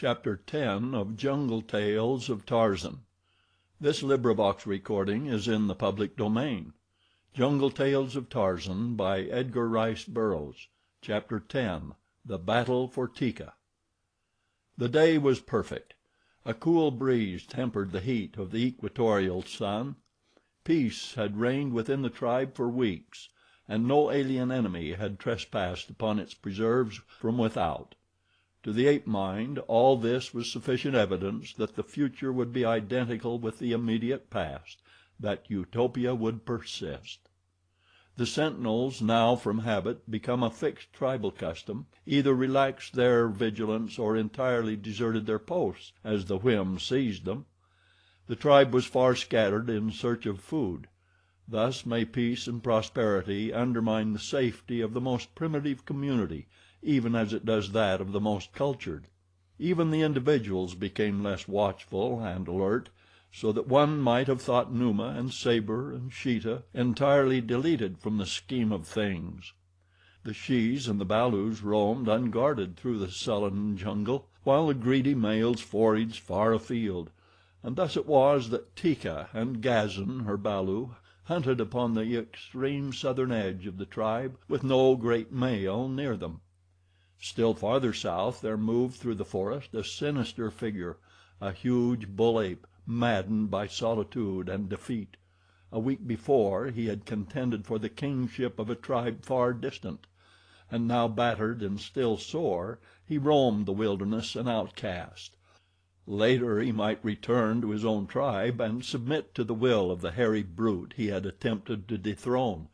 Chapter 10 of Jungle Tales of Tarzan. This recording is in the public domain. Jungle Tales of Tarzan by Edgar Burroughs. Chapter 10 The Battle for Teeka. The day was perfect. A cool breeze tempered the heat of the equatorial sun. Peace had reigned within the tribe for weeks, and no alien enemy had trespassed upon its preserves from without. To the ape mind all this was sufficient evidence that the future would be identical with the immediate past, that utopia would persist. The sentinels, now from habit become a fixed tribal custom, either relaxed their vigilance or entirely deserted their posts as the whim seized them. The tribe was far scattered in search of food. Thus may peace and prosperity undermine the safety of the most primitive community, even as it does that of the most cultured. Even the individuals became less watchful and alert, so that one might have thought Numa and Sabor and Sheeta entirely deleted from the scheme of things. The shes and the balus roamed unguarded through the sullen jungle, while the greedy males foraged far afield, and thus it was that Teeka and Gazan, her balu, hunted upon the extreme southern edge of the tribe with no great male near them. Still farther south there moved through the forest a sinister figure, a huge bull ape, maddened by solitude and defeat. A week before he had contended for the kingship of a tribe far distant, and now, battered and still sore, he roamed the wilderness an outcast. Later he might return to his own tribe and submit to the will of the hairy brute he had attempted to dethrone,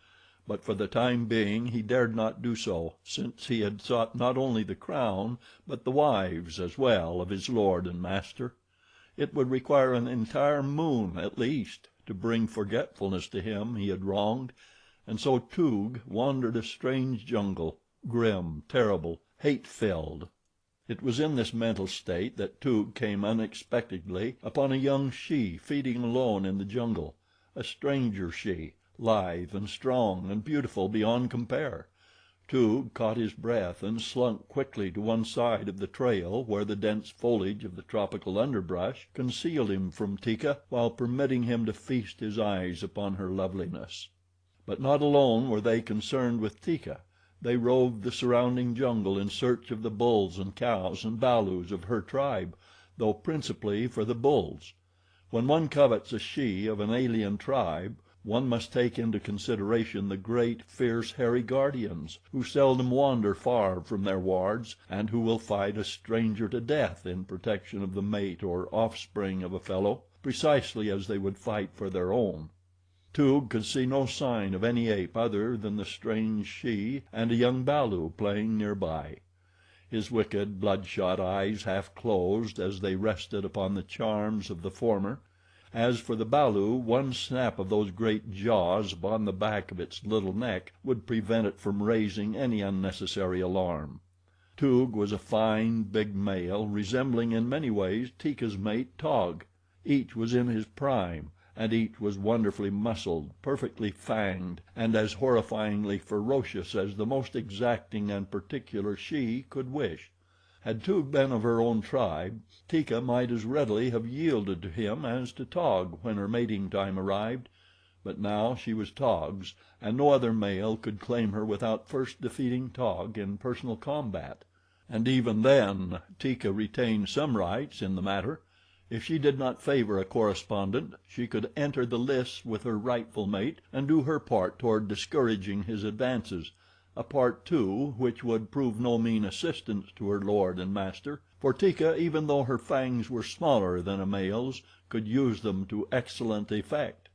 but for the time being he dared not do so, since he had sought not only the crown but the wives as well of his lord and master. It would require an entire moon at least to bring forgetfulness to him he had wronged, and so Toog wandered a strange jungle, grim, terrible, hate-filled. It was in this mental state that Toog came unexpectedly upon a young she feeding alone in the jungle, a stranger she, lithe and strong and beautiful beyond compare. Toog caught his breath and slunk quickly to one side of the trail where the dense foliage of the tropical underbrush concealed him from Teeka while permitting him to feast his eyes upon her loveliness. But not alone were they concerned with Teeka. They roved the surrounding jungle in search of the bulls and cows and balus of her tribe, though principally for the bulls. When one covets a she of an alien tribe, one must take into consideration the great, fierce, hairy guardians, who seldom wander far from their wards and who will fight a stranger to death in protection of the mate or offspring of a fellow, precisely as they would fight for their own. Toog could see no sign of any ape other than the strange she and a young balu playing near by. His wicked, bloodshot eyes half closed as they rested upon the charms of the former. As for the balu, one snap of those great jaws upon the back of its little neck would prevent it from raising any unnecessary alarm. Toog was a fine, big male, resembling in many ways Teeka's mate, Taug. Each was in his prime, and each was wonderfully muscled, perfectly fanged, and as horrifyingly ferocious as the most exacting and particular she could wish. Had Toog been of her own tribe, Teeka might as readily have yielded to him as to Taug when her mating time arrived; but now she was Taug's, and no other male could claim her without first defeating Taug in personal combat. And even then Teeka retained some rights in the matter. If she did not favor a correspondent, she could enter the lists with her rightful mate and do her part toward discouraging his advances, a part, too, which would prove no mean assistance to her lord and master, for Teeka, even though her fangs were smaller than a male's, could use them to excellent effect.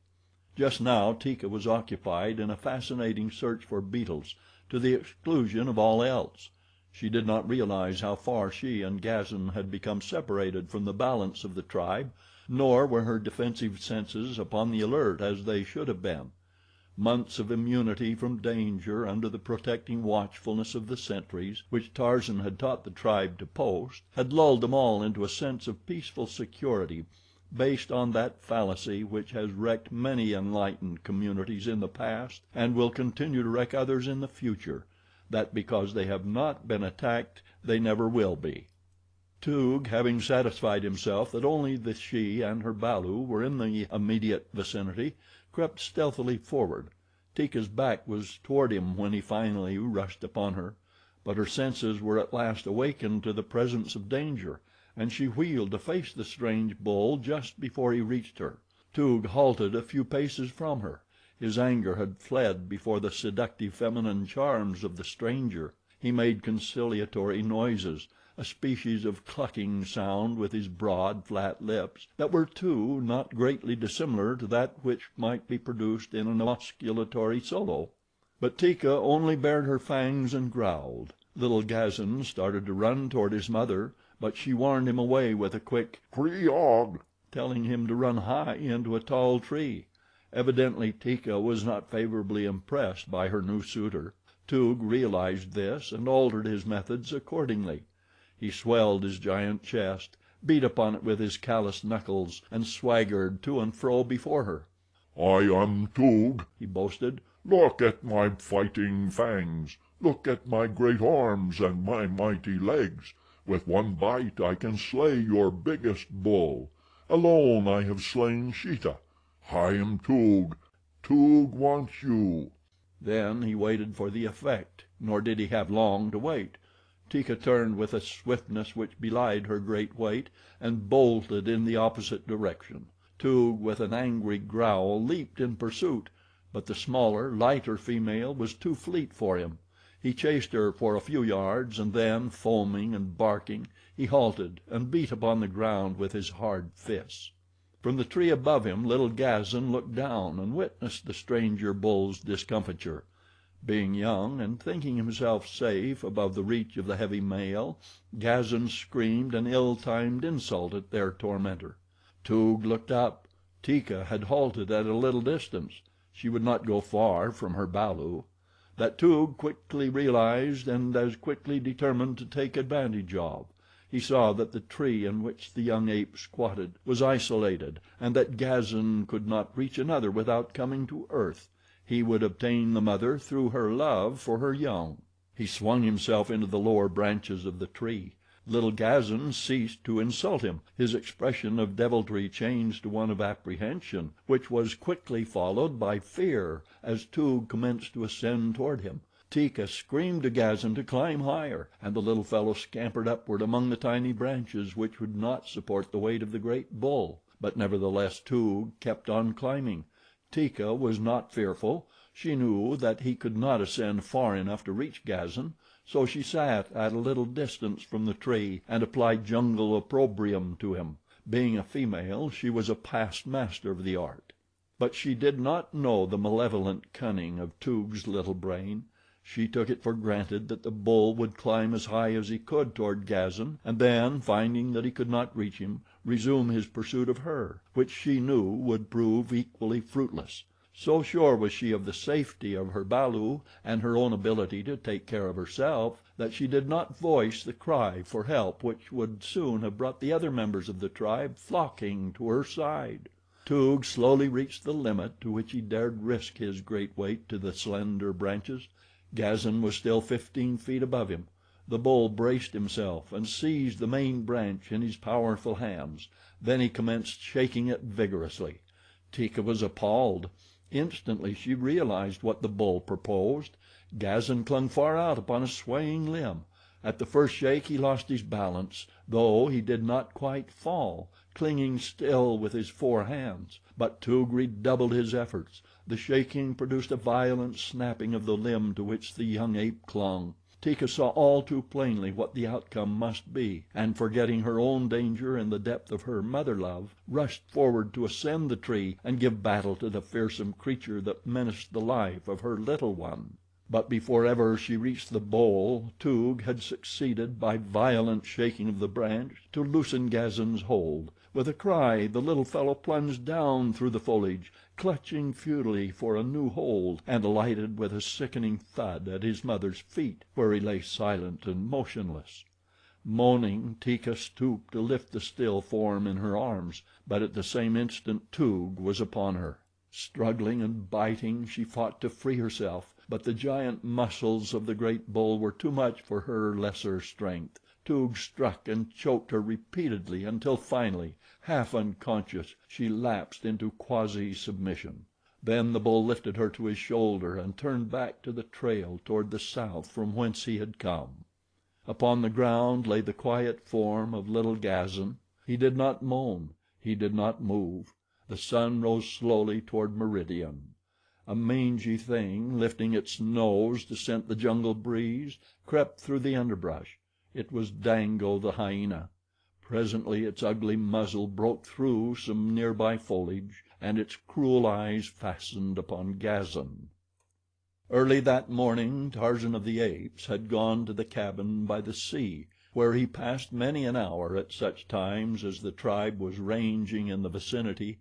Just now Teeka was occupied in a fascinating search for beetles, to the exclusion of all else. She did not realize how far she and Gazan had become separated from the balance of the tribe, nor were her defensive senses upon the alert as they should have been. Months of immunity from danger under the protecting watchfulness of the sentries, which Tarzan had taught the tribe to post, had lulled them all into a sense of peaceful security based on that fallacy which has wrecked many enlightened communities in the past and will continue to wreck others in the future, that because they have not been attacked they never will be. Toog, having satisfied himself that only the she and her balu were in the immediate vicinity, crept stealthily forward. Teeka's back was toward him when he finally rushed upon her; but her senses were at last awakened to the presence of danger, and she wheeled to face the strange bull just before he reached her. Toog halted a few paces from her. His anger had fled before the seductive feminine charms of the stranger. He made conciliatory noises, a species of clucking sound with his broad, flat lips that were, too, not greatly dissimilar to that which might be produced in an osculatory solo. But Teeka only bared her fangs and growled. Little Gazan started to run toward his mother, but she warned him away with a quick "Kreeg," telling him to run high into a tall tree. Evidently Teeka was not favorably impressed by her new suitor. Toog realized this and altered his methods accordingly. He swelled his giant chest, beat upon it with his calloused knuckles, and swaggered to and fro before her. "I am Toog," he boasted. "Look at my fighting fangs. Look at my great arms and my mighty legs. With one bite I can slay your biggest bull. Alone I have slain Sheeta. I am Toog. Toog wants you." Then he waited for the effect, nor did he have long to wait. Teeka turned with a swiftness which belied her great weight and bolted in the opposite direction. Toog, with an angry growl, leaped in pursuit, but the smaller, lighter female was too fleet for him. He chased her for a few yards and then, foaming and barking, he halted and beat upon the ground with his hard fists. From the tree above him little Gazan looked down and witnessed the stranger bull's discomfiture. Being young and thinking himself safe above the reach of the heavy male, Gazan screamed an ill-timed insult at their tormentor. Toog looked up. Teeka had halted at a little distance. She would not go far from her balu. That Toog quickly realized and as quickly determined to take advantage of. He saw that the tree in which the young ape squatted was isolated and that Gazan could not reach another without coming to earth. He would obtain the mother through her love for her young. He swung himself into the lower branches of the tree. Little Gazan ceased to insult him. His expression of deviltry changed to one of apprehension, which was quickly followed by fear as Toog commenced to ascend toward him. Teeka screamed to Gazan to climb higher, and the little fellow scampered upward among the tiny branches which would not support the weight of the great bull; but nevertheless Toog kept on climbing. Teeka was not fearful. She knew that he could not ascend far enough to reach Gazan, so she sat at a little distance from the tree and applied jungle opprobrium to him. Being a female, she was a past master of the art. But she did not know the malevolent cunning of Toog's little brain. She took it for granted that the bull would climb as high as he could toward Gazan, and then, finding that he could not reach him, resume his pursuit of her, which she knew would prove equally fruitless. So sure was she of the safety of her balu and her own ability to take care of herself that she did not voice the cry for help which would soon have brought the other members of the tribe flocking to her side. Toog slowly reached the limit to which he dared risk his great weight to the slender branches. Gazan was still 15 feet above him. The bull braced himself and seized the main branch in his powerful hands. Then he commenced shaking it vigorously. Teeka was appalled. Instantly she realized what the bull proposed. Gazan clung far out upon a swaying limb. At the first shake he lost his balance, though he did not quite fall, clinging still with his 4 hands. But Toog redoubled his efforts. The shaking produced a violent snapping of the limb to which the young ape clung. Teeka saw all too plainly what the outcome must be, and forgetting her own danger in the depth of her mother love, rushed forward to ascend the tree and give battle to the fearsome creature that menaced the life of her little one. But before ever she reached the bole, Toog had succeeded, by violent shaking of the branch, to loosen Gazan's hold. With a cry the little fellow plunged down through the foliage, clutching futilely for a new hold, and alighted with a sickening thud at his mother's feet, where he lay silent and motionless. Moaning, Teeka stooped to lift the still form in her arms, but at the same instant Toog was upon her. Struggling and biting, she fought to free herself, but the giant muscles of the great bull were too much for her lesser strength. Toog struck and choked her repeatedly until finally, half unconscious, she lapsed into quasi submission. Then the bull lifted her to his shoulder and turned back to the trail toward the south from whence he had come. Upon the ground lay the quiet form of little Gazan. He did not moan. He did not move. The sun rose slowly toward meridian. A mangy thing, lifting its nose to scent the jungle breeze, crept through the underbrush. It was Dango, the hyena. Presently its ugly muzzle broke through some nearby foliage and its cruel eyes fastened upon Gazan. Early that morning Tarzan of the Apes had gone to the cabin by the sea, where he passed many an hour at such times as the tribe was ranging in the vicinity.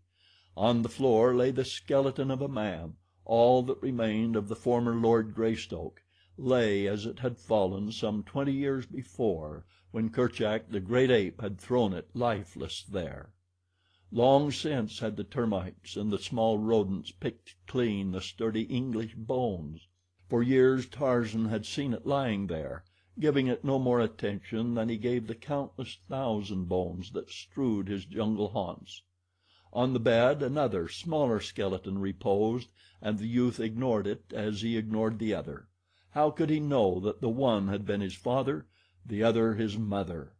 On the floor lay the skeleton of a man. All that remained of the former Lord Greystoke lay as it had fallen some 20 years before, when Kerchak, the great ape, had thrown it lifeless there. Long since had the termites and the small rodents picked clean the sturdy English bones. For years Tarzan had seen it lying there, giving it no more attention than he gave the countless thousand bones that strewed his jungle haunts. On the bed another, smaller skeleton reposed, and the youth ignored it as he ignored the other. How could he know that the one had been his father, the other his mother?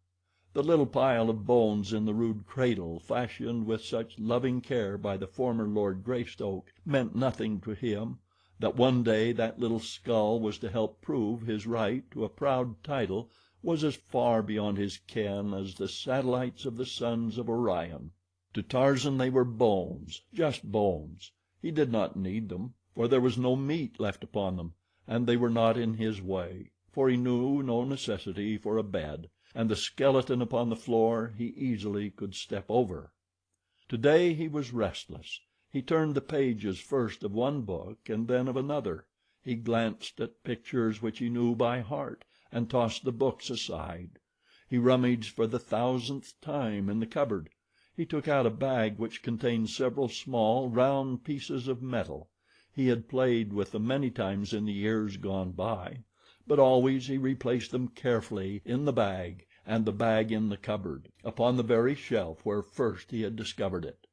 The little pile of bones in the rude cradle, fashioned with such loving care by the former Lord Greystoke, meant nothing to him. That one day that little skull was to help prove his right to a proud title was as far beyond his ken as the satellites of the sons of Orion. To Tarzan they were bones, just bones. He did not need them, for there was no meat left upon them, and they were not in his way, for he knew no necessity for a bed, and the skeleton upon the floor he easily could step over. Today he was restless. He turned the pages first of one book and then of another. He glanced at pictures which he knew by heart and tossed the books aside. He rummaged for the 1000th time in the cupboard. He took out a bag which contained several small, round pieces of metal. He had played with them many times in the years gone by, but always he replaced them carefully in the bag, and the bag in the cupboard, upon the very shelf where first he had discovered it.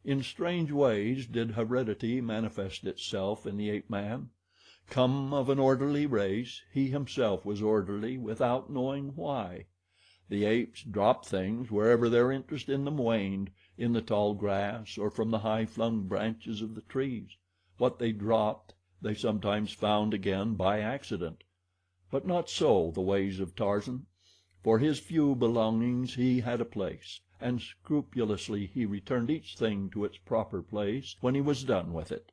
In strange ways did heredity manifest itself in the ape man. Come of an orderly race, he himself was orderly without knowing why. The apes dropped things wherever their interest in them waned, in the tall grass or from the high-flung branches of the trees. What they dropped they sometimes found again by accident. But not so the ways of Tarzan. For his few belongings he had a place, and scrupulously he returned each thing to its proper place when he was done with it.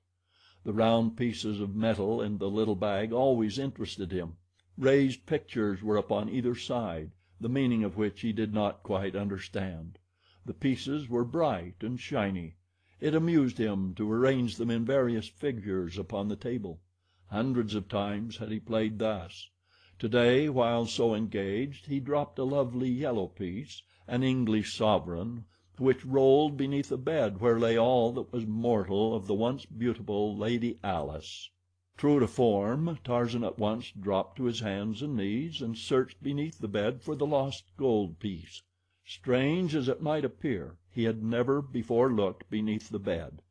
The round pieces of metal in the little bag always interested him. Raised pictures were upon either side, the meaning of which he did not quite understand. The pieces were bright and shiny. It amused him to arrange them in various figures upon the table. Hundreds of times had he played thus. Today, while so engaged, he dropped a lovely yellow piece, an English sovereign, which rolled beneath the bed where lay all that was mortal of the once beautiful Lady Alice. True to form, Tarzan at once dropped to his hands and knees and searched beneath the bed for the lost gold piece. Strange as it might appear, he had never before looked beneath the bed.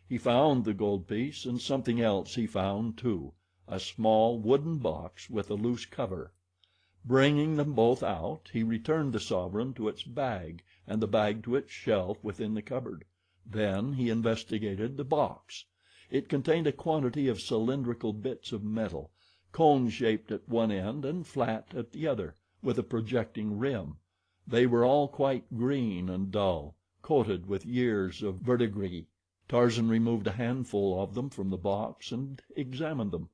He found the gold piece, and something else he found, too, a small wooden box with a loose cover. Bringing them both out, he returned the sovereign to its bag and the bag to its shelf within the cupboard. Then he investigated the box. It contained a quantity of cylindrical bits of metal, cone-shaped at one end and flat at the other, with a projecting rim. They were all quite green and dull, coated with years of verdigris. Tarzan removed a handful of them from the box and examined them.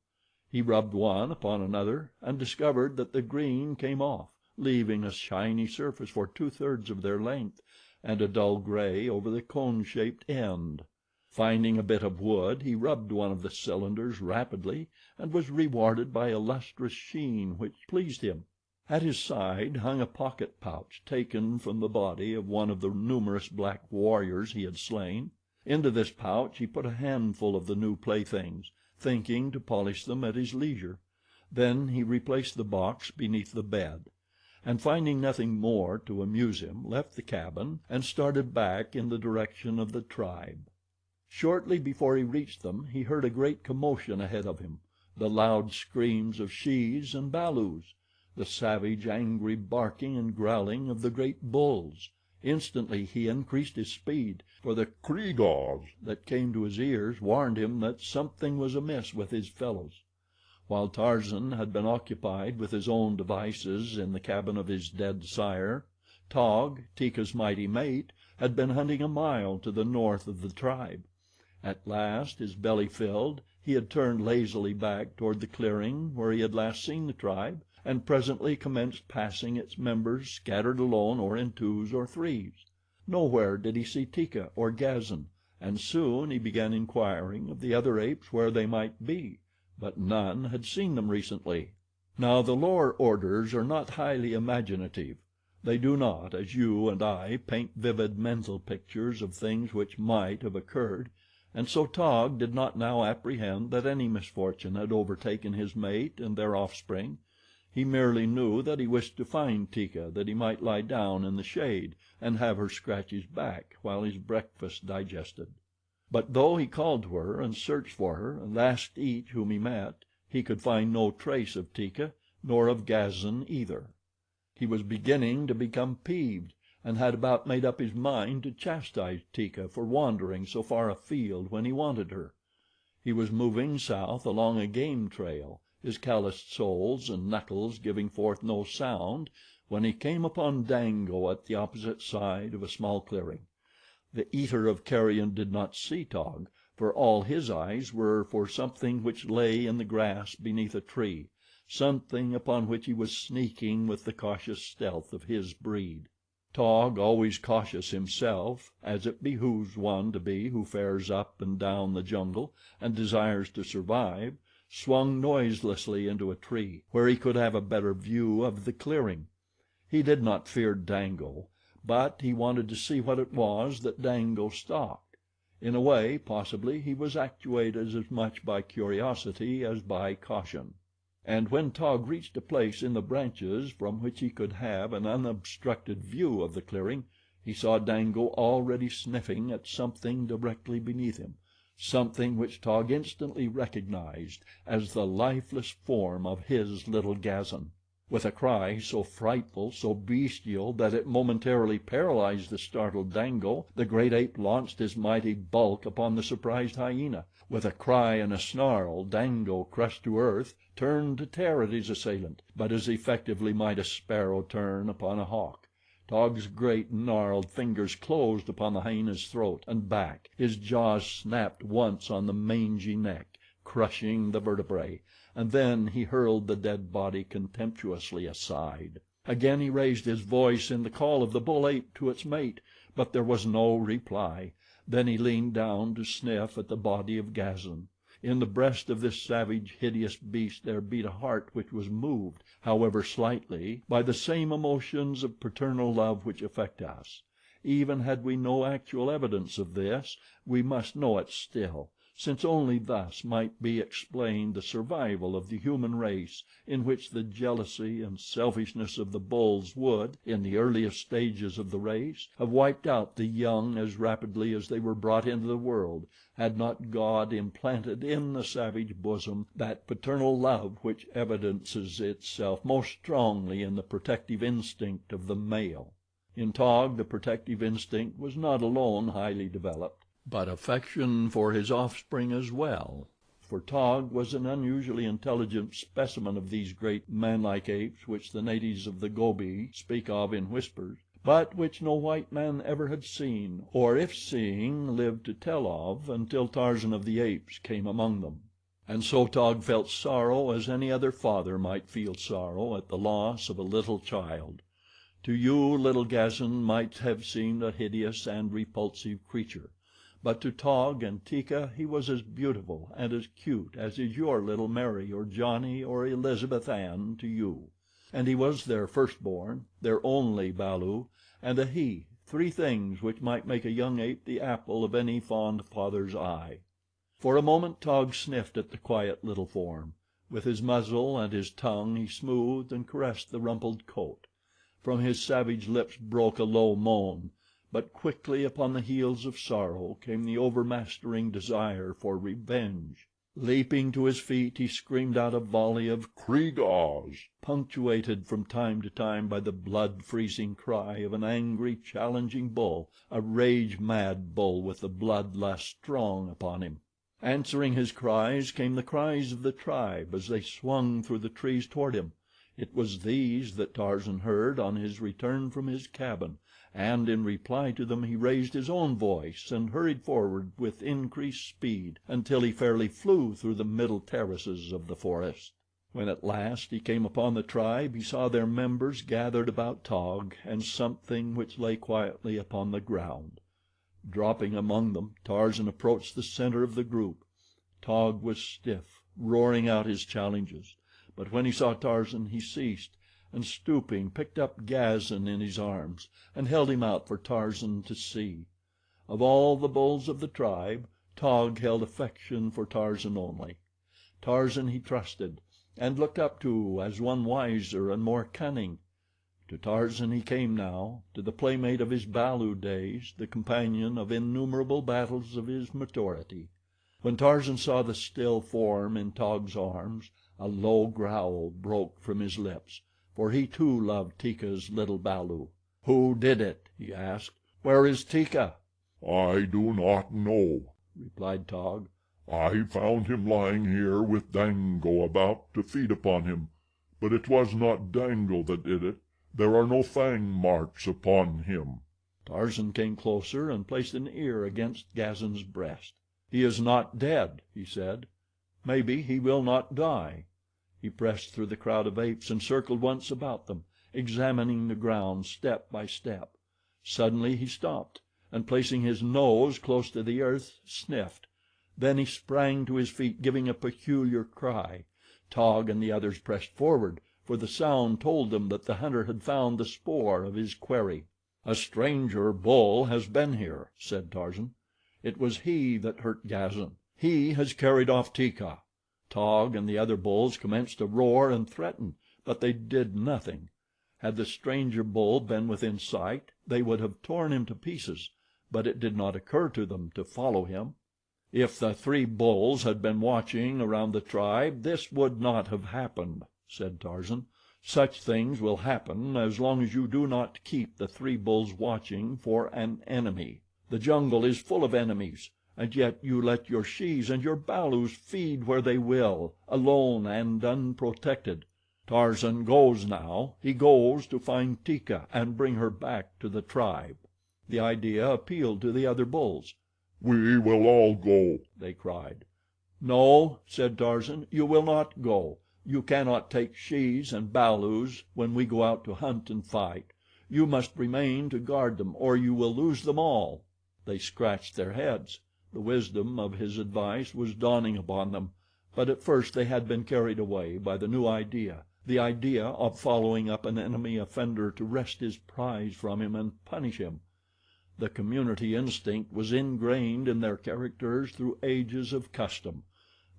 He rubbed one upon another and discovered that the green came off, leaving a shiny surface for 2/3 of their length and a dull gray over the cone-shaped end. Finding a bit of wood, he rubbed one of the cylinders rapidly and was rewarded by a lustrous sheen which pleased him. At his side hung a pocket pouch taken from the body of one of the numerous black warriors he had slain. Into this pouch he put a handful of the new playthings, thinking to polish them at his leisure. Then he replaced the box beneath the bed. and finding nothing more to amuse him, left the cabin and started back in the direction of the tribe. Shortly before he reached them he heard a great commotion ahead of him, the loud screams of shes and balus, the savage, angry barking and growling of the great bulls. Instantly he increased his speed, for the "Kreegahs" that came to his ears warned him that something was amiss with his fellows. While Tarzan had been occupied with his own devices in the cabin of his dead sire, Taug, Teeka's mighty mate, had been hunting a mile to the north of the tribe. At last, his belly filled, he had turned lazily back toward the clearing where he had last seen the tribe, and presently commenced passing its members scattered alone or in twos or threes. Nowhere did he see Teeka or Gazan, and soon he began inquiring of the other apes where they might be, but none had seen them recently. Now the lower orders are not highly imaginative. They do not, as you and I, paint vivid mental pictures of things which might have occurred, and so Taug did not now apprehend that any misfortune had overtaken his mate and their offspring. He merely knew that he wished to find Teeka that he might lie down in the shade and have her scratch his back while his breakfast digested. But though he called to her and searched for her and asked each whom he met, he could find no trace of Teeka, nor of Gazan either. He was beginning to become peeved, and had about made up his mind to chastise Teeka for wandering so far afield when he wanted her. He was moving south along a game trail, his calloused soles and knuckles giving forth no sound, when he came upon Dango at the opposite side of a small clearing. The eater of carrion did not see Taug, for all his eyes were for something which lay in the grass beneath a tree, something upon which he was sneaking with the cautious stealth of his breed. Taug, always cautious himself, as it behooves one to be who fares up and down the jungle and desires to survive, swung noiselessly into a tree, where he could have a better view of the clearing. He did not fear Dango, but he wanted to see what it was that Dango stalked. In a way, possibly, he was actuated as much by curiosity as by caution. And when Taug reached a place in the branches from which he could have an unobstructed view of the clearing, he saw Dango already sniffing at something directly beneath him, something which Taug instantly recognized as the lifeless form of his little Gazan. With a cry so frightful, so bestial, that it momentarily paralyzed the startled Dango, the great ape launched his mighty bulk upon the surprised hyena. With a cry and a snarl, Dango, crushed to earth, turned to tear at his assailant, but as effectively might a sparrow turn upon a hawk. Taug's great, gnarled fingers closed upon the hyena's throat and back, his jaws snapped once on the mangy neck, crushing the vertebrae, and then he hurled the dead body contemptuously aside. Again he raised his voice in the call of the bull ape to its mate, but there was no reply. Then he leaned down to sniff at the body of Gazan. In the breast of this savage, hideous beast there beat a heart which was moved, however slightly, by the same emotions of paternal love which affect us. Even had we no actual evidence of this, we must know it still, since only thus might be explained the survival of the human race, in which the jealousy and selfishness of the bulls would, in the earliest stages of the race, have wiped out the young as rapidly as they were brought into the world, had not God implanted in the savage bosom that paternal love which evidences itself most strongly in the protective instinct of the male. In Taug the protective instinct was not alone highly developed, but affection for his offspring as well, for Taug was an unusually intelligent specimen of these great manlike apes which the natives of the Gobi speak of in whispers, but which no white man ever had seen, or if seeing, lived to tell of, until Tarzan of the Apes came among them. And so Taug felt sorrow as any other father might feel sorrow at the loss of a little child. To you, little Gazan might have seemed a hideous and repulsive creature, but to Taug and Teeka he was as beautiful and as cute as is your little Mary or Johnny or Elizabeth Ann to you. And he was their firstborn, their only balu, and a he, three things which might make a young ape the apple of any fond father's eye. For a moment Taug sniffed at the quiet little form. With his muzzle and his tongue he smoothed and caressed the rumpled coat. From his savage lips broke a low moan, but quickly upon the heels of sorrow came the overmastering desire for revenge. Leaping to his feet, he screamed out a volley of "Kreegahs," punctuated from time to time by the blood-freezing cry of an angry, challenging bull, a rage-mad bull with the blood lust strong upon him. Answering his cries came the cries of the tribe as they swung through the trees toward him. It was these that Tarzan heard on his return from his cabin, and in reply to them he raised his own voice and hurried forward with increased speed until he fairly flew through the middle terraces of the forest. When at last he came upon the tribe he saw their members gathered about Taug and something which lay quietly upon the ground. Dropping among them, Tarzan approached the center of the group. Taug was stiff, roaring out his challenges, but when he saw Tarzan he ceased, and stooping picked up Gazan in his arms and held him out for Tarzan to see. Of all the bulls of the tribe, Taug held affection for Tarzan only. Tarzan he trusted and looked up to as one wiser and more cunning. To Tarzan he came now, to the playmate of his Balu days, the companion of innumerable battles of his maturity. When Tarzan saw the still form in Taug's arms, a low growl broke from his lips, for he too loved Teeka's little balu. "Who did it?" he asked. "Where is Teeka?" "I do not know," replied Taug. "I found him lying here with Dango about to feed upon him, but it was not Dango that did it. There are no fang marks upon him." Tarzan came closer and placed an ear against Gazan's breast. "He is not dead," he said. "Maybe he will not die." He pressed through the crowd of apes and circled once about them, examining the ground step by step. Suddenly he stopped, and placing his nose close to the earth, sniffed. Then he sprang to his feet, giving a peculiar cry. Taug and the others pressed forward, for the sound told them that the hunter had found the spoor of his quarry. "A stranger bull has been here," said Tarzan. "It was he that hurt Gazan. He has carried off Teeka." Taug and the other bulls commenced to roar and threaten, but they did nothing. Had the stranger bull been within sight they would have torn him to pieces, but it did not occur to them to follow him. "If the three bulls had been watching around the tribe this would not have happened," said Tarzan. "Such things will happen as long as you do not keep the three bulls watching for an enemy. The jungle is full of enemies, and yet you let your shes and your balus feed where they will, alone and unprotected. Tarzan goes now. He goes to find Teeka and bring her back to the tribe." The idea appealed to the other bulls. "We will all go," they cried. "No," said Tarzan, "you will not go. You cannot take shes and balus when we go out to hunt and fight. You must remain to guard them, or you will lose them all." They scratched their heads. The wisdom of his advice was dawning upon them, but at first they had been carried away by the new idea, the idea of following up an enemy offender to wrest his prize from him and punish him. The community instinct was ingrained in their characters through ages of custom.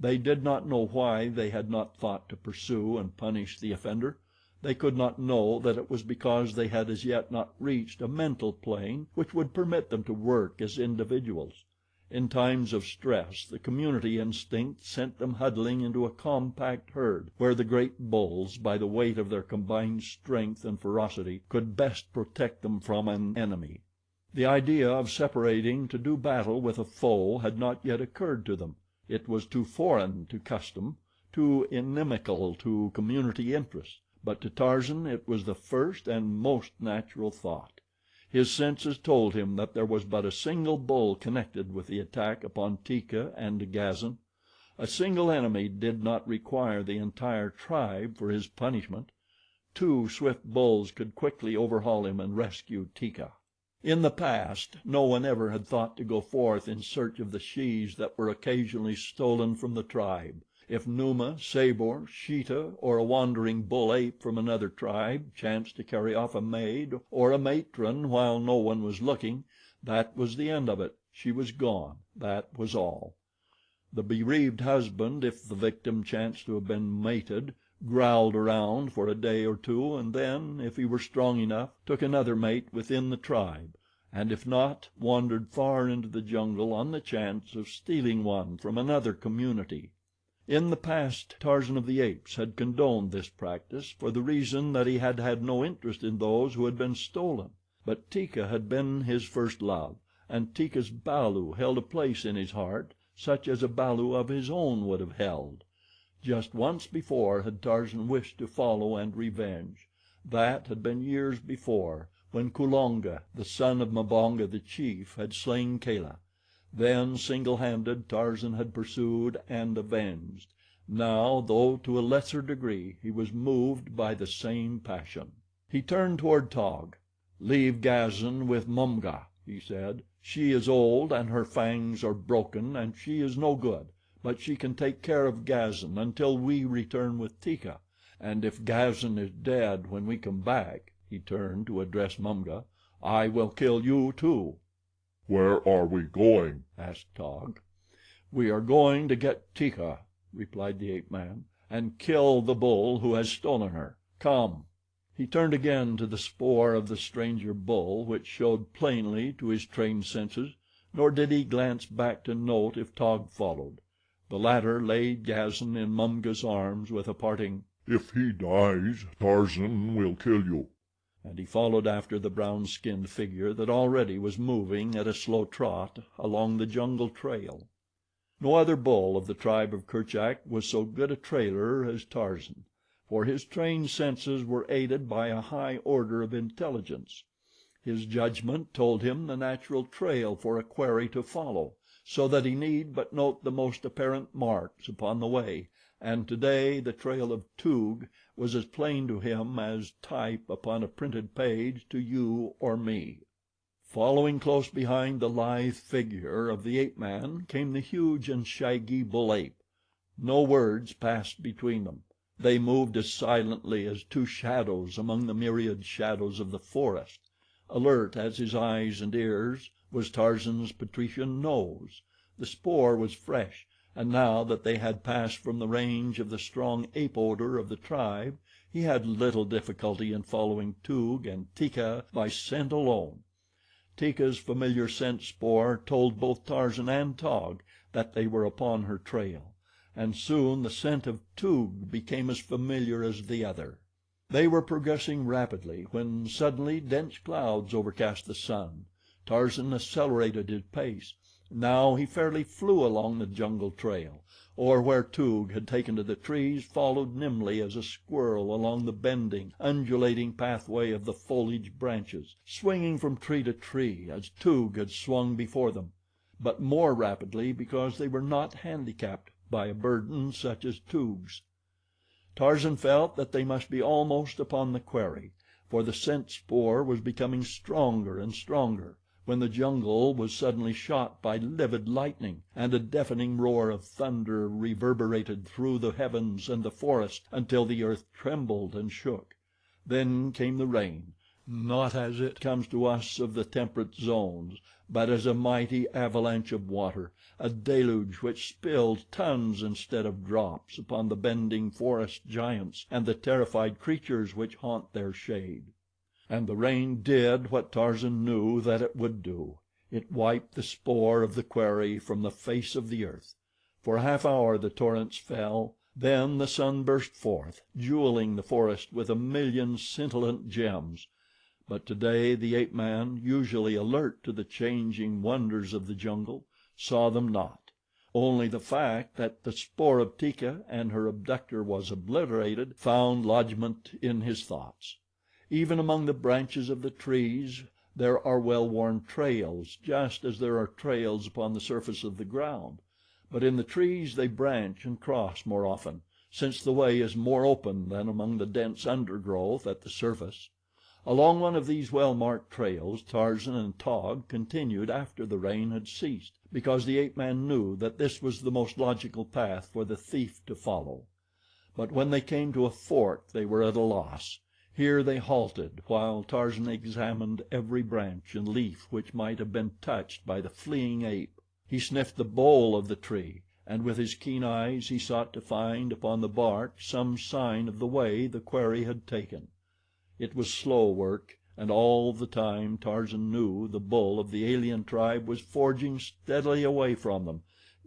They did not know why they had not thought to pursue and punish the offender. They could not know that it was because they had as yet not reached a mental plane which would permit them to work as individuals. In times of stress the community instinct sent them huddling into a compact herd where the great bulls, by the weight of their combined strength and ferocity, could best protect them from an enemy. The idea of separating to do battle with a foe had not yet occurred to them. It was too foreign to custom, too inimical to community interests, but to Tarzan it was the first and most natural thought. His senses told him that there was but a single bull connected with the attack upon Teeka and Gazan. A single enemy did not require the entire tribe for his punishment. Two swift bulls could quickly overhaul him and rescue Teeka. In the past no one ever had thought to go forth in search of the shes that were occasionally stolen from the tribe. If Numa, Sabor, Sheeta, or a wandering bull ape from another tribe chanced to carry off a maid or a matron while no one was looking, that was the end of it. She was gone, that was all. The bereaved husband, if the victim chanced to have been mated, growled around for a day or two, and then, if he were strong enough, took another mate within the tribe, and if not, wandered far into the jungle on the chance of stealing one from another community. In the past Tarzan of the Apes had condoned this practice for the reason that he had had no interest in those who had been stolen; but Teeka had been his first love, and Teeka's balu held a place in his heart such as a balu of his own would have held. Just once before had Tarzan wished to follow and revenge. That had been years before, when Kulonga, the son of Mbonga the chief, had slain Kala. Then, single-handed, Tarzan had pursued and avenged. Now, though to a lesser degree, he was moved by the same passion. He turned toward Taug. "Leave Gazan with Mumga," he said. "She is old and her fangs are broken and she is no good, but she can take care of Gazan until we return with Teeka, and if Gazan is dead when we come back," he turned to address Mumga, "I will kill you too." "Where are we going?" asked Taug. "We are going to get Teeka," replied the ape man, "and kill the bull who has stolen her. Come." He turned again to the spoor of the stranger bull, which showed plainly to his trained senses, nor did he glance back to note if Taug followed. The latter laid Gazan in Mumga's arms with a parting, "If he dies, Tarzan will kill you," and he followed after the brown-skinned figure that already was moving at a slow trot along the jungle trail. No other bull of the tribe of Kerchak was so good a trailer as Tarzan, for his trained senses were aided by a high order of intelligence. His judgment told him the natural trail for a quarry to follow, so that he need but note the most apparent marks upon the way, and today the trail of Toog was as plain to him as type upon a printed page to you or me. Following close behind the lithe figure of the ape man came the huge and shaggy bull ape. No words passed between them. They moved as silently as two shadows among the myriad shadows of the forest. Alert as his eyes and ears was Tarzan's patrician nose. The spoor was fresh, and now that they had passed from the range of the strong ape odor of the tribe, he had little difficulty in following Toog and Teeka by scent alone. Teeka's familiar scent spoor told both Tarzan and Taug that they were upon her trail, and soon the scent of Toog became as familiar as the other. They were progressing rapidly when suddenly dense clouds overcast the sun. Tarzan accelerated his pace. Now he fairly flew along the jungle trail, or where Toog had taken to the trees followed nimbly as a squirrel along the bending, undulating pathway of the foliage branches, swinging from tree to tree as Toog had swung before them, but more rapidly because they were not handicapped by a burden such as Toog's. Tarzan felt that they must be almost upon the quarry, for the scent spoor was becoming stronger and stronger, when the jungle was suddenly shot by livid lightning, and a deafening roar of thunder reverberated through the heavens and the forest until the earth trembled and shook. Then came the rain, not as it comes to us of the temperate zones, but as a mighty avalanche of water, a deluge which spilled tons instead of drops upon the bending forest giants and the terrified creatures which haunt their shade. And the rain did what Tarzan knew that it would do. It wiped the spoor of the quarry from the face of the earth. For a half hour the torrents fell, then the sun burst forth, jewelling the forest with a million scintillant gems. But today the ape man, usually alert to the changing wonders of the jungle, saw them not. Only the fact that the spoor of Teeka and her abductor was obliterated found lodgment in his thoughts. Even among the branches of the trees there are well-worn trails, just as there are trails upon the surface of the ground, but in the trees they branch and cross more often, since the way is more open than among the dense undergrowth at the surface. Along one of these well-marked trails Tarzan and Taug continued after the rain had ceased, because the ape man knew that this was the most logical path for the thief to follow. But when they came to a fork they were at a loss. Here they halted while Tarzan examined every branch and leaf which might have been touched by the fleeing ape. He sniffed the bole of the tree, and with his keen eyes he sought to find upon the bark some sign of the way the quarry had taken. It was slow work, and all the time Tarzan knew the bull of the alien tribe was forging steadily away from them,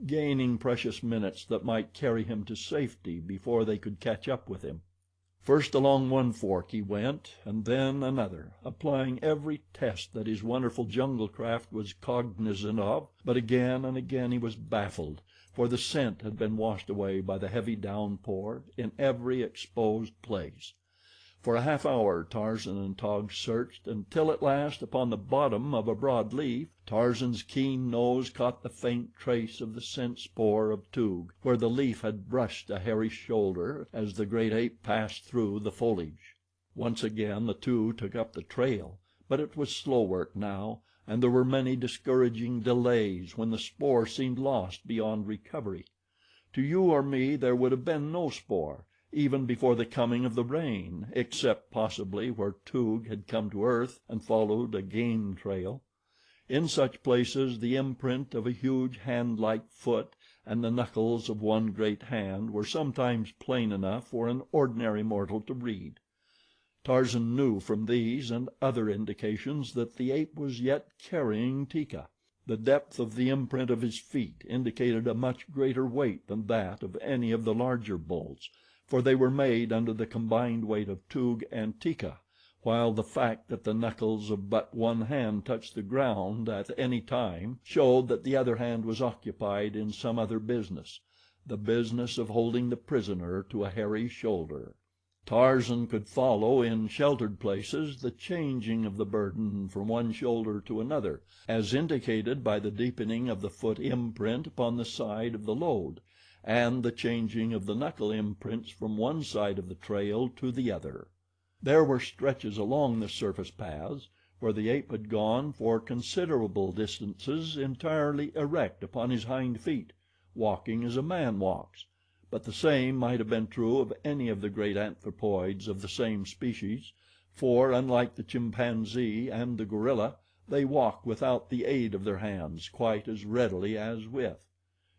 gaining precious minutes that might carry him to safety before they could catch up with him. First along one fork he went, and then another, applying every test that his wonderful jungle craft was cognizant of, but again and again he was baffled, for the scent had been washed away by the heavy downpour in every exposed place. For a half hour Tarzan and Taug searched, until at last, upon the bottom of a broad leaf, Tarzan's keen nose caught the faint trace of the scent spoor of Toog, where the leaf had brushed a hairy shoulder as the great ape passed through the foliage. Once again the two took up the trail, but it was slow work now, and there were many discouraging delays when the spoor seemed lost beyond recovery. To you or me there would have been no spoor, even before the coming of the rain, except possibly where Toog had come to earth and followed a game trail. In such places the imprint of a huge hand-like foot and the knuckles of one great hand were sometimes plain enough for an ordinary mortal to read. Tarzan knew from these and other indications that the ape was yet carrying Teeka. The depth of the imprint of his feet indicated a much greater weight than that of any of the larger bulls, for they were made under the combined weight of Toog and Teeka, while the fact that the knuckles of but one hand touched the ground at any time showed that the other hand was occupied in some other business, the business of holding the prisoner to a hairy shoulder. Tarzan could follow in sheltered places the changing of the burden from one shoulder to another, as indicated by the deepening of the foot imprint upon the side of the load, and the changing of the knuckle imprints from one side of the trail to the other. There were stretches along the surface paths where the ape had gone for considerable distances entirely erect upon his hind feet, walking as a man walks, but the same might have been true of any of the great anthropoids of the same species, for, unlike the chimpanzee and the gorilla, they walk without the aid of their hands quite as readily as with.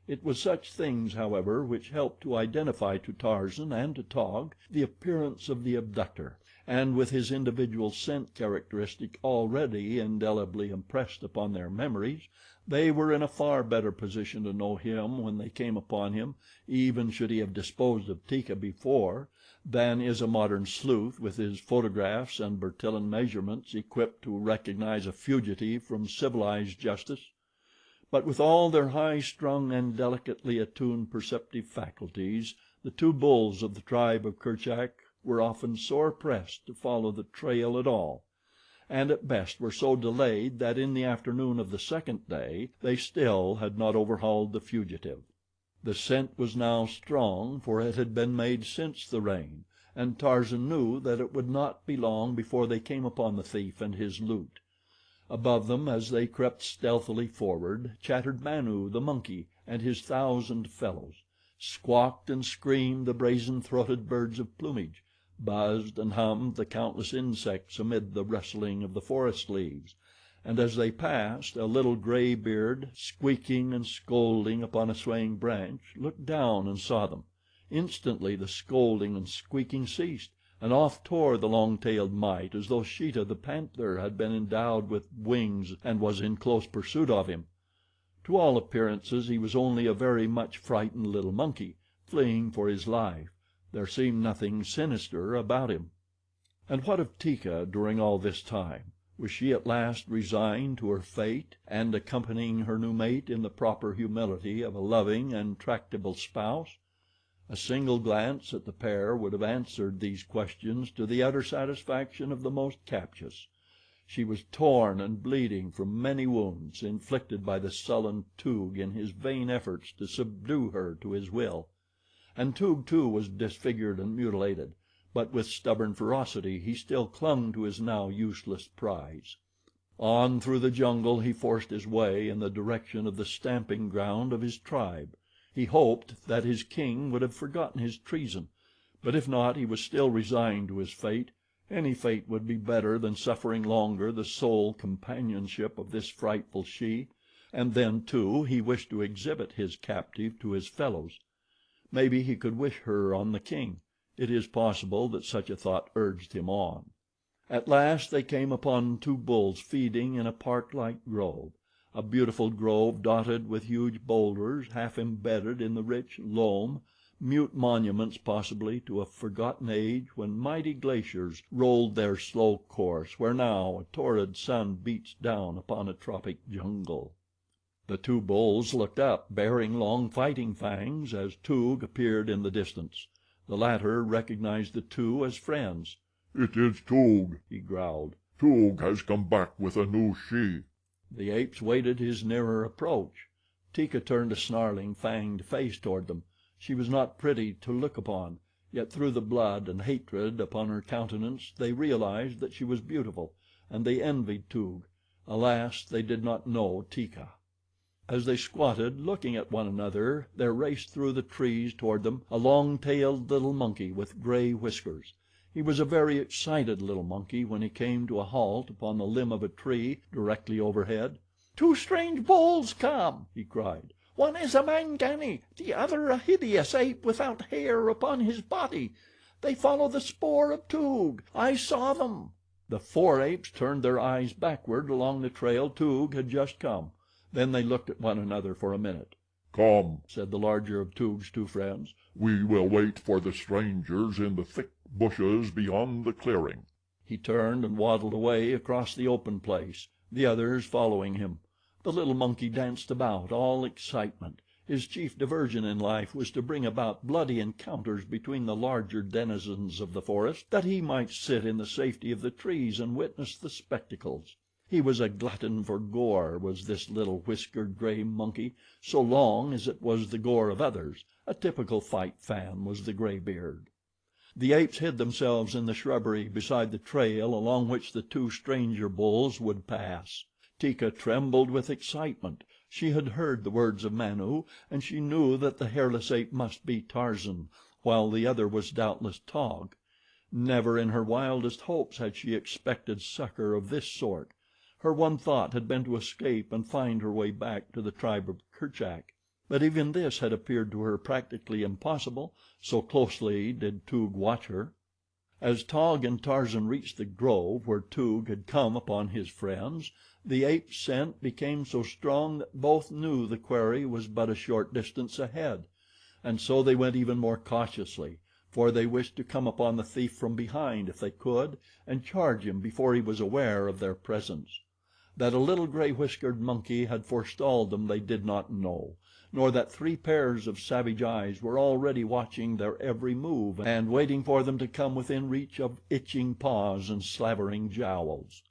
It was such things, however, which helped to identify to Tarzan and to Taug the appearance of the abductor, and with his individual scent characteristic already indelibly impressed upon their memories, they were in a far better position to know him when they came upon him, even should he have disposed of Teeka before, than is a modern sleuth with his photographs and Bertillon measurements equipped to recognize a fugitive from civilized justice. But with all their high-strung and delicately attuned perceptive faculties, the two bulls of the tribe of Kerchak were often sore pressed to follow the trail at all, and at best were so delayed that in the afternoon of the second day they still had not overhauled the fugitive. The scent was now strong, for it had been made since the rain, and Tarzan knew that it would not be long before they came upon the thief and his loot. Above them, as they crept stealthily forward, chattered Manu, the monkey, and his 1,000 fellows. Squawked and screamed the brazen-throated birds of plumage, buzzed and hummed the countless insects amid the rustling of the forest leaves, and as they passed, a little gray-beard, squeaking and scolding upon a swaying branch, looked down and saw them. Instantly the scolding and squeaking ceased, and off tore the long-tailed mite as though Sheeta, the panther, had been endowed with wings and was in close pursuit of him. To all appearances he was only a very much frightened little monkey, fleeing for his life. There seemed nothing sinister about him. And what of Teeka during all this time? Was she at last resigned to her fate, and accompanying her new mate in the proper humility of a loving and tractable spouse? A single glance at the pair would have answered these questions to the utter satisfaction of the most captious. She was torn and bleeding from many wounds inflicted by the sullen Toog in his vain efforts to subdue her to his will. And Toog, too, was disfigured and mutilated, but with stubborn ferocity he still clung to his now useless prize. On through the jungle he forced his way in the direction of the stamping ground of his tribe. He hoped that his king would have forgotten his treason, but if not, he was still resigned to his fate. Any fate would be better than suffering longer the sole companionship of this frightful she. and then, too, he wished to exhibit his captive to his fellows. Maybe he could wish her on the king. It is possible that such a thought urged him on. At last they came upon two bulls feeding in a park-like grove, a beautiful grove dotted with huge boulders half embedded in the rich loam, mute monuments possibly to a forgotten age when mighty glaciers rolled their slow course where now a torrid sun beats down upon a tropic jungle. The two bulls looked up, bearing long fighting fangs, as Toog appeared in the distance. The latter recognized the two as friends. "It is Toog," he growled. "Toog has come back with a new she." The apes waited his nearer approach. Teeka turned a snarling, fanged face toward them. She was not pretty to look upon, yet through the blood and hatred upon her countenance they realized that she was beautiful, and they envied Toog. Alas, they did not know Teeka. As they squatted, looking at one another, there raced through the trees toward them a long-tailed little monkey with gray whiskers. He was a very excited little monkey when he came to a halt upon the limb of a tree directly overhead. "Two strange bulls come," he cried. "One is a Mangani, the other a hideous ape without hair upon his body. They follow the spoor of Toog. I saw them." The four apes turned their eyes backward along the trail Toog had just come. Then they looked at one another for a minute. "Come," said the larger of Toog's two friends. "We will wait for the strangers in the thick bushes beyond the clearing." He turned and waddled away across the open place, the others following him. The little monkey danced about, all excitement. His chief diversion in life was to bring about bloody encounters between the larger denizens of the forest, that he might sit in the safety of the trees and witness the spectacles. He was a glutton for gore, was this little whiskered gray monkey, so long as it was the gore of others. A typical fight fan was the graybeard. The apes hid themselves in the shrubbery beside the trail along which the two stranger bulls would pass. Teeka trembled with excitement. She had heard the words of Manu, and she knew that the hairless ape must be Tarzan, while the other was doubtless Taug. Never in her wildest hopes had she expected succor of this sort. Her one thought had been to escape and find her way back to the tribe of Kerchak; but even this had appeared to her practically impossible, so closely did Toog watch her. As Taug and Tarzan reached the grove where Toog had come upon his friends, the ape scent became so strong that both knew the quarry was but a short distance ahead, and so they went even more cautiously, for they wished to come upon the thief from behind if they could, and charge him before he was aware of their presence. That a little gray-whiskered monkey had forestalled them they did not know, nor that three pairs of savage eyes were already watching their every move and waiting for them to come within reach of itching paws and slavering jowls.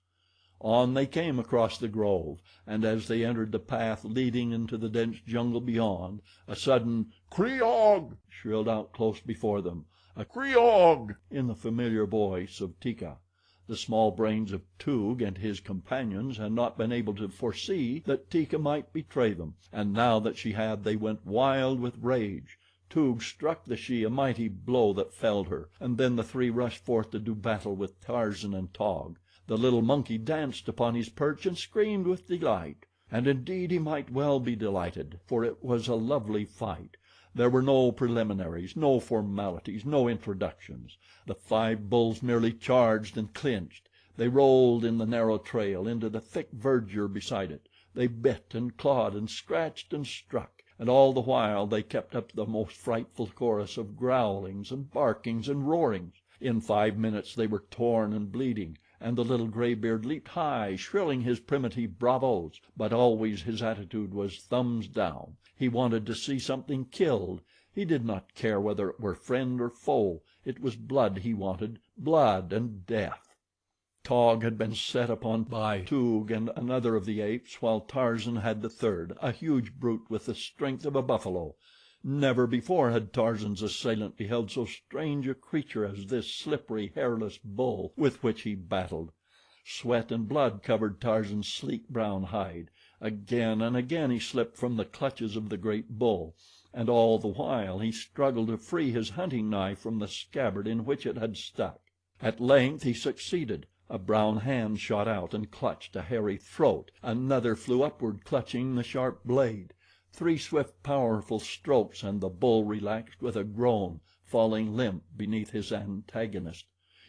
On they came across the grove, and as they entered the path leading into the dense jungle beyond, a sudden "Kreog!" shrilled out close before them, a "Kreog!" in the familiar voice of Teeka. The small brains of Toog and his companions had not been able to foresee that Teeka might betray them, and now that she had they went wild with rage. Toog struck the she a mighty blow that felled her, and then the three rushed forth to do battle with Tarzan and Taug. The little monkey danced upon his perch and screamed with delight. And indeed he might well be delighted, for it was a lovely fight. There were no preliminaries, no formalities, no introductions. The five bulls merely charged and clinched. They rolled in the narrow trail into the thick verdure beside it. They bit and clawed and scratched and struck, and all the while they kept up the most frightful chorus of growlings and barkings and roarings. In 5 minutes they were torn and bleeding, and the little graybeard leaped high, shrilling his primitive bravos, but always his attitude was thumbs down. He wanted to see something killed. He did not care whether it were friend or foe. It was blood he wanted, blood and death. Taug had been set upon by Toog and another of the apes, while Tarzan had the third, a huge brute with the strength of a buffalo. Never before had Tarzan's assailant beheld so strange a creature as this slippery, hairless bull with which he battled. Sweat and blood covered Tarzan's sleek brown hide. Again and again he slipped from the clutches of the great bull, and all the while he struggled to free his hunting knife from the scabbard in which it had stuck. At length he succeeded. A brown hand shot out and clutched a hairy throat. Another flew upward, clutching the sharp blade. 3 swift, powerful strokes and the bull relaxed with a groan, falling limp beneath his antagonist.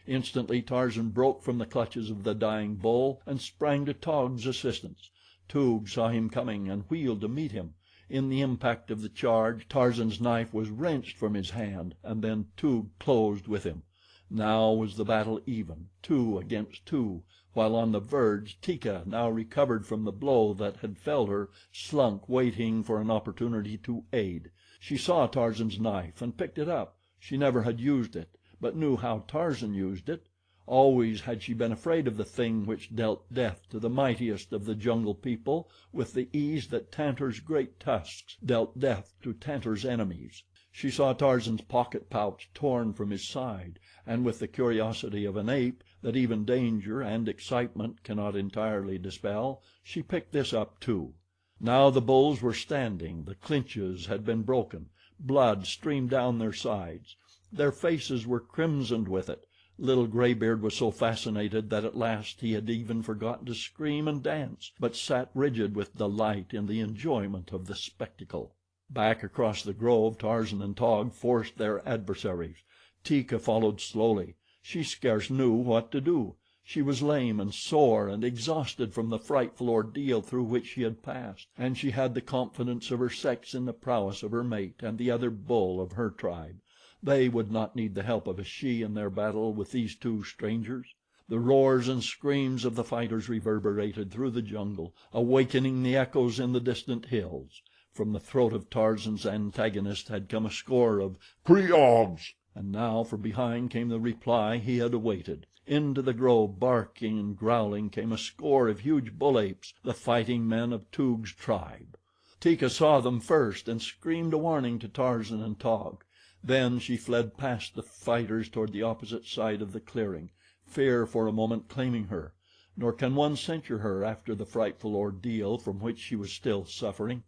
Instantly Tarzan broke from the clutches of the dying bull and sprang to Taug's assistance. Toog saw him coming and wheeled to meet him. In the impact of the charge Tarzan's knife was wrenched from his hand, and then Toog closed with him. Now was the battle even, 2 against 2, while on the verge Teeka, now recovered from the blow that had felled her, slunk waiting for an opportunity to aid. She saw Tarzan's knife and picked it up. She never had used it, but knew how Tarzan used it. Always had she been afraid of the thing which dealt death to the mightiest of the jungle people with the ease that Tantor's great tusks dealt death to Tantor's enemies. She saw Tarzan's pocket pouch torn from his side, and with the curiosity of an ape that even danger and excitement cannot entirely dispel, she picked this up too. Now the bulls were standing. The clinches had been broken. Blood streamed down their sides. Their faces were crimsoned with it. Little Graybeard was so fascinated that at last he had even forgotten to scream and dance, but sat rigid with delight in the enjoyment of the spectacle. Back across the grove Tarzan and Taug forced their adversaries. Teeka followed slowly. She scarce knew what to do. She was lame and sore and exhausted from the frightful ordeal through which she had passed, and she had the confidence of her sex in the prowess of her mate and the other bull of her tribe. They would not need the help of a she in their battle with these 2 strangers. The roars and screams of the fighters reverberated through the jungle, awakening the echoes in the distant hills. From the throat of Tarzan's antagonist had come a score of "Kreogs!" and now from behind came the reply he had awaited. Into the grove, barking and growling, came a score of huge bull apes, the fighting men of Toog's tribe. Teeka saw them first and screamed a warning to Tarzan and Taug. Then she fled past the fighters toward the opposite side of the clearing, fear for a moment claiming her. Nor can one censure her after the frightful ordeal from which she was still suffering.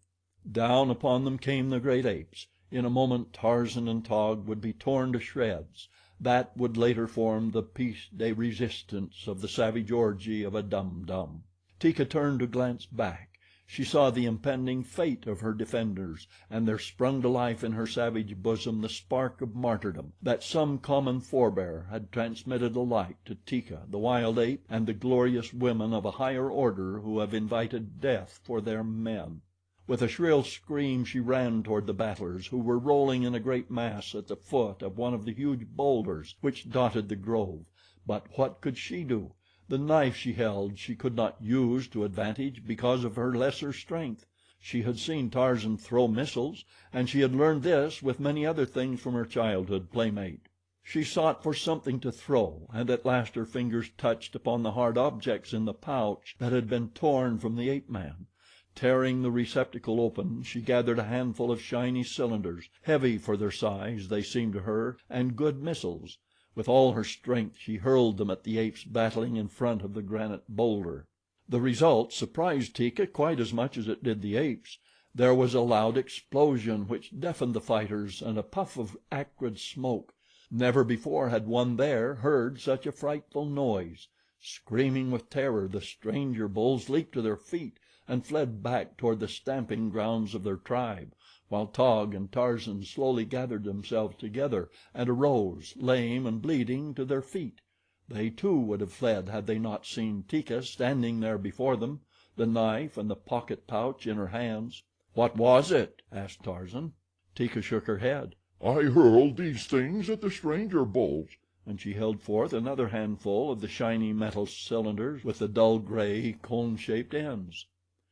Down upon them came the great apes. In a moment Tarzan and Taug would be torn to shreds. That would later form the piece de resistance of the savage orgy of a Dum Dum. Teeka turned to glance back. She saw the impending fate of her defenders, and there sprung to life in her savage bosom the spark of martyrdom that some common forebear had transmitted alike to Teeka, the wild ape, and the glorious women of a higher order who have invited death for their men. With a shrill scream she ran toward the battlers, who were rolling in a great mass at the foot of one of the huge boulders which dotted the grove. But what could she do? The knife she held she could not use to advantage because of her lesser strength. She had seen Tarzan throw missiles, and she had learned this with many other things from her childhood playmate. She sought for something to throw, and at last her fingers touched upon the hard objects in the pouch that had been torn from the ape man. Tearing the receptacle open, she gathered a handful of shiny cylinders, heavy for their size they seemed to her, and good missiles. With all her strength she hurled them at the apes battling in front of the granite boulder. The result surprised Teeka quite as much as it did the apes. There was a loud explosion which deafened the fighters and a puff of acrid smoke. Never before had one there heard such a frightful noise. Screaming with terror, the stranger bulls leaped to their feet and fled back toward the stamping grounds of their tribe, while Taug and Tarzan slowly gathered themselves together and arose, lame and bleeding, to their feet. They too would have fled had they not seen Teeka standing there before them, the knife and the pocket pouch in her hands. "What was it?" asked Tarzan. Teeka shook her head. "I hurled these things at the stranger bulls," and she held forth another handful of the shiny metal cylinders with the dull gray, cone-shaped ends.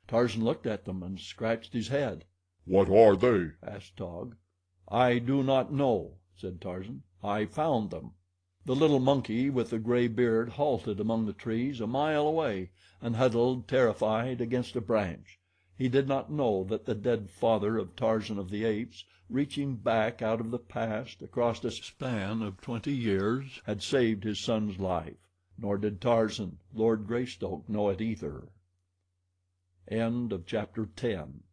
Tarzan looked at them and scratched his head. "What are they?" asked Taug. "I do not know," said Tarzan. "I found them." The little monkey with the gray beard halted among the trees a mile away and huddled terrified against a branch. He did not know that the dead father of Tarzan of the Apes, reaching back out of the past across a span of 20 years, had saved his son's life. Nor did Tarzan, Lord Greystoke, know it either. End of chapter 10.